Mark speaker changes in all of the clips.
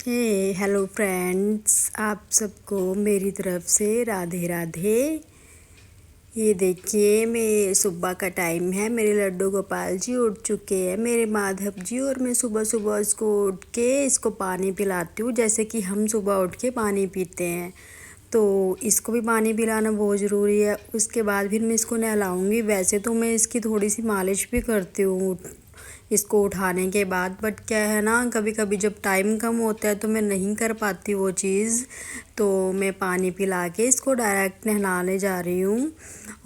Speaker 1: Hello friends, आप सबको मेरी तरफ से राधे राधे। ये देखिए, मैं सुबह का टाइम है, मेरे लड्डू गोपाल जी उठ चुके हैं, मेरे माधव जी। और मैं सुबह सुबह इसको उठ के इसको पानी पिलाती हूँ, जैसे कि हम सुबह उठ के पानी पीते हैं। तो इसको भी पानी पिलाना बहुत ज़रूरी है। उसके बाद फिर मैं इसको नहलाऊँगी। वैसे तो मैं इसकी थोड़ी सी मालिश भी करती हूँ इसको उठाने के बाद, बट क्या है ना, कभी कभी जब टाइम कम होता है तो मैं नहीं कर पाती वो चीज़। तो मैं पानी पिला के इसको डायरेक्ट नहलाने जा रही हूँ।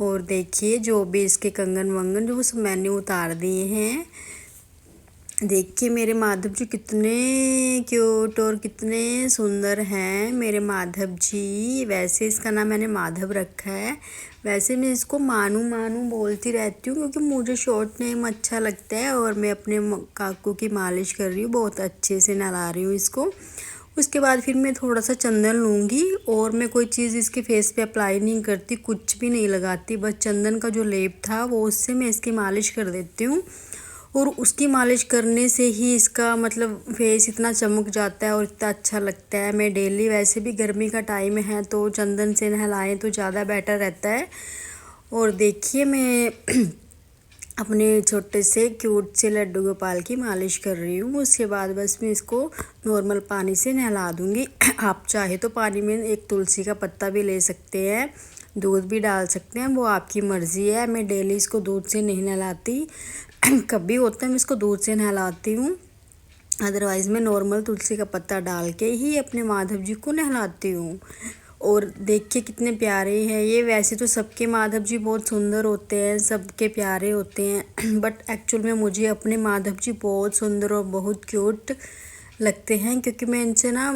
Speaker 1: और देखिए, जो भी इसके कंगन वंगन जो सब मैंने उतार दिए हैं। देखिए मेरे माधव जी कितने क्यूट और कितने सुंदर हैं मेरे माधव जी। वैसे इसका नाम मैंने माधव रखा है। वैसे मैं इसको मानू मानू बोलती रहती हूँ क्योंकि मुझे शॉर्ट नेम अच्छा लगता है। और मैं अपने काकू की मालिश कर रही हूँ, बहुत अच्छे से नहला रही हूँ इसको। उसके बाद फिर मैं थोड़ा सा चंदन लूँगी। और मैं कोई चीज़ इसके फेस पे अप्लाई नहीं करती, कुछ भी नहीं लगाती, बस चंदन का जो लेप था वो उससे मैं इसकी मालिश कर देती हूँ। और उसकी मालिश करने से ही इसका मतलब फेस इतना चमक जाता है और इतना अच्छा लगता है। मैं डेली, वैसे भी गर्मी का टाइम है तो चंदन से नहलाएं तो ज़्यादा बेटर रहता है। और देखिए मैं अपने छोटे से क्यूट से लड्डू गोपाल की मालिश कर रही हूँ। उसके बाद बस मैं इसको नॉर्मल पानी से नहला दूँगी। आप चाहे तो पानी में एक तुलसी का पत्ता भी ले सकते हैं, दूध भी डाल सकते हैं, वो आपकी मर्ज़ी है। मैं डेली इसको दूध से नहीं नहलाती। कभी होता है मैं इसको दूध से नहलाती हूँ, अदरवाइज़ मैं नॉर्मल तुलसी का पत्ता डाल के ही अपने माधव जी को नहलाती हूँ। और देखिए कितने प्यारे हैं ये। वैसे तो सबके माधव जी बहुत सुंदर होते हैं, सबके प्यारे होते हैं, बट एक्चुअल में मुझे अपने माधव जी बहुत सुंदर और बहुत क्यूट लगते हैं। क्योंकि मैं इनसे ना,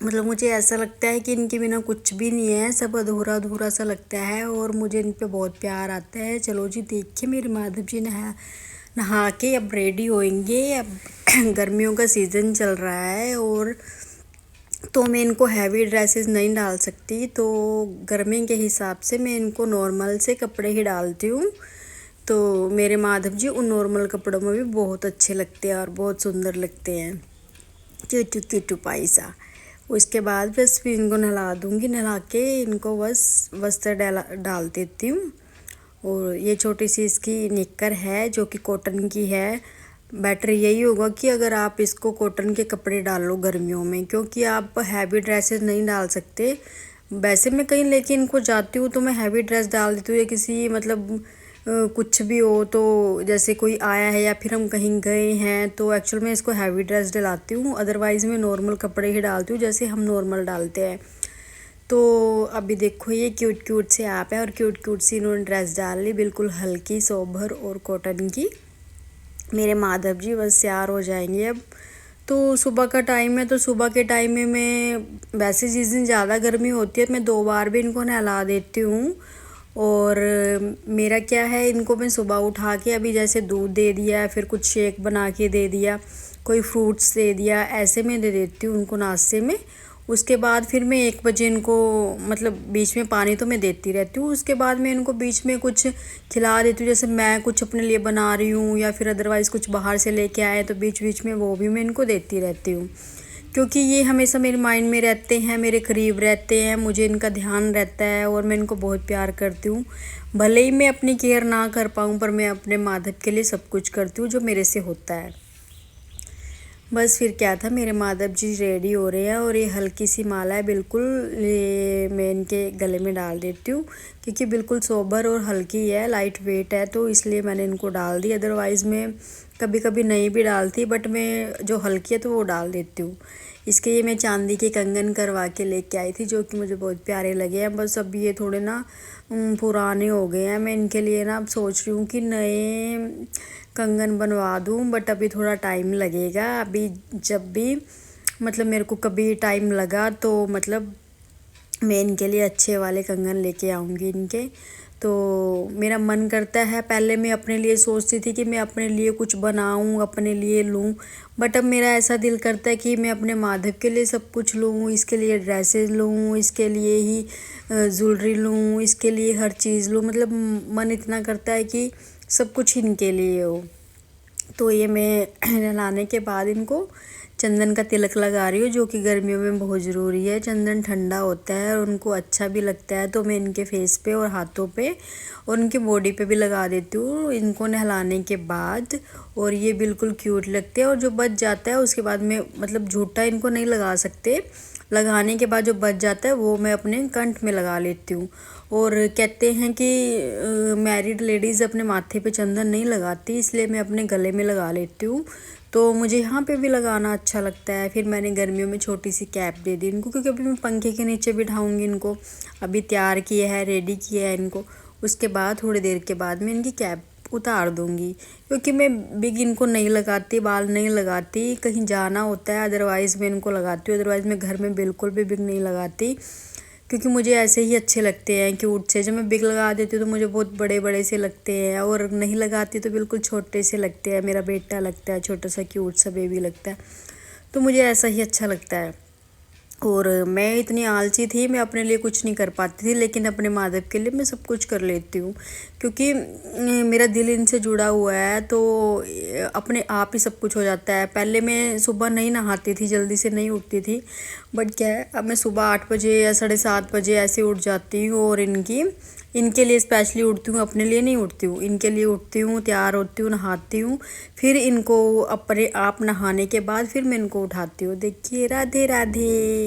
Speaker 1: मतलब मुझे ऐसा लगता है कि इनके बिना कुछ भी नहीं है, सब अधूरा अधूरा सा लगता है और मुझे इन पे बहुत प्यार आता है। चलो जी, देखिए मेरे माधव जी नहा नहा के अब रेडी होएंगे। अब गर्मियों का सीज़न चल रहा है और तो मैं इनको हैवी ड्रेसेस नहीं डाल सकती, तो गर्मी के हिसाब से मैं इनको नॉर्मल से कपड़े ही डालती हूँ। तो मेरे माधव जी उन नॉर्मल कपड़ों में भी बहुत अच्छे लगते हैं और बहुत सुंदर लगते हैं, क्यूटू क्यूटू पाइसा। उसके बाद बस फिर इनको नहला दूँगी, नहला के इनको बस वस्त्र डाल देती हूँ। और ये छोटी सी इसकी निक्कर है जो कि कॉटन की है। बेटर यही होगा कि अगर आप इसको कॉटन के कपड़े डाल लो गर्मियों में, क्योंकि आप हैवी ड्रेसेस नहीं डाल सकते। वैसे मैं कहीं लेके इनको जाती हूँ तो मैं हैवी ड्रेस डाल देती हूँ, या किसी मतलब कुछ भी हो, तो जैसे कोई आया है या फिर हम कहीं गए हैं तो एक्चुअल में इसको हैवी ड्रेस दिलाती हूँ। अदरवाइज़ मैं नॉर्मल कपड़े ही डालती हूँ जैसे हम नॉर्मल डालते हैं। तो अभी देखो ये क्यूट क्यूट से आप है और क्यूट क्यूट सी इन्होंने ड्रेस डाल ली, बिल्कुल हल्की सोबर और कॉटन की। मेरे माधव जी बस तैयार हो जाएंगे अब। तो सुबह का टाइम है, तो सुबह के टाइम में मैं वैसे जिस दिन ज़्यादा गर्मी होती है मैं 2 बार भी इनको नहला देती हूँ। और मेरा क्या है, इनको मैं सुबह उठा के अभी जैसे दूध दे दिया, फिर कुछ शेक बना के दे दिया, कोई फ्रूट्स दे दिया, ऐसे में दे देती हूँ उनको नाश्ते में। उसके बाद फिर मैं 1 बजे इनको, मतलब बीच में पानी तो मैं देती रहती हूँ, उसके बाद मैं इनको बीच में कुछ खिला देती हूँ। जैसे मैं कुछ अपने लिए बना रही हूँ या फिर अदरवाइज़ कुछ बाहर से लेके आए तो बीच बीच में वो भी मैं इनको देती रहती हूँ। क्योंकि ये हमेशा मेरे माइंड में रहते हैं, मेरे करीब रहते हैं, मुझे इनका ध्यान रहता है और मैं इनको बहुत प्यार करती हूँ। भले ही मैं अपनी केयर ना कर पाऊँ, पर मैं अपने माधव के लिए सब कुछ करती हूँ जो मेरे से होता है। बस फिर क्या था, मेरे माधव जी रेडी हो रहे हैं और ये हल्की सी माला है, बिल्कुल ये मैं इनके गले में डाल देती हूँ क्योंकि बिल्कुल सोबर और हल्की है, लाइट वेट है, तो इसलिए मैंने इनको डाल दी। अदरवाइज़ मैं कभी कभी नहीं भी डालती, बट मैं जो हल्की है तो वो डाल देती हूँ। इसके ये मैं चांदी के कंगन करवा के लेके आई थी जो कि मुझे बहुत प्यारे लगे हैं। बस अब ये थोड़े ना पुराने हो गए हैं, मैं इनके लिए ना अब सोच रही हूँ कि नए कंगन बनवा दूँ, बट अभी थोड़ा टाइम लगेगा। अभी जब भी मतलब मेरे को कभी टाइम लगा तो मतलब मैं इनके लिए अच्छे वाले कंगन लेके आऊँगी इनके। तो मेरा मन करता है, पहले मैं अपने लिए सोचती थी कि मैं अपने लिए कुछ बनाऊँ, अपने लिए लूँ, बट अब मेरा ऐसा दिल करता है कि मैं अपने माधव के लिए सब कुछ लूँ, इसके लिए ड्रेसेस लूँ, इसके लिए ही ज्वेलरी लूँ, इसके लिए हर चीज़ लूँ, मतलब मन इतना करता है कि सब कुछ इनके लिए हो। तो ये मैं नहलाने के बाद इनको चंदन का तिलक लगा रही हूँ, जो कि गर्मियों में बहुत ज़रूरी है। चंदन ठंडा होता है और उनको अच्छा भी लगता है, तो मैं इनके फेस पे और हाथों पे और उनकी बॉडी पे भी लगा देती हूँ इनको नहलाने के बाद। और ये बिल्कुल क्यूट लगते हैं। और जो बच जाता है उसके बाद में, मतलब झूठा इनको नहीं लगा सकते, लगाने के बाद जो बच जाता है वो मैं अपने कंठ में लगा लेती हूँ। और कहते हैं कि मैरिड लेडीज़ अपने माथे पे चंदन नहीं लगाती, इसलिए मैं अपने गले में लगा लेती हूँ। तो मुझे यहाँ पे भी लगाना अच्छा लगता है। फिर मैंने गर्मियों में छोटी सी कैप दे दी इनको, क्योंकि अभी मैं पंखे के नीचे बिठाऊंगी इनको। अभी तैयार किया है, रेडी किया है इनको। उसके बाद थोड़ी देर के बाद मैं इनकी कैप उतार दूंगी, क्योंकि मैं बिग इनको नहीं लगाती, बाल नहीं लगाती, कहीं जाना होता है अदरवाइज़ मैं इनको लगाती हूँ। अदरवाइज़ मैं घर में बिल्कुल भी बिग नहीं लगाती, क्योंकि मुझे ऐसे ही अच्छे लगते हैं क्यूट से। जब मैं बिग लगा देती हूँ तो मुझे बहुत बड़े बड़े से लगते हैं, और नहीं लगाती तो बिल्कुल छोटे से लगते हैं। मेरा बेटा लगता है छोटा सा, क्यूट सा बेबी लगता है, तो मुझे ऐसा ही अच्छा लगता है। और मैं इतनी आलसी थी, मैं अपने लिए कुछ नहीं कर पाती थी, लेकिन अपने माधव के लिए मैं सब कुछ कर लेती हूँ, क्योंकि मेरा दिल इनसे जुड़ा हुआ है। तो अपने आप ही सब कुछ हो जाता है। पहले मैं सुबह नहीं नहाती थी, जल्दी से नहीं उठती थी, बट क्या है, अब मैं सुबह 8 बजे या 7:30 बजे ऐसे उठ जाती हूँ। और इनके लिए स्पेशली उठती हूँ, अपने लिए नहीं उठती हूँ, इनके लिए उठती हूँ, तैयार होती हूँ, नहाती हूँ। फिर इनको अपने आप नहाने के बाद फिर मैं इनको उठाती हूँ। देखिए, राधे राधे।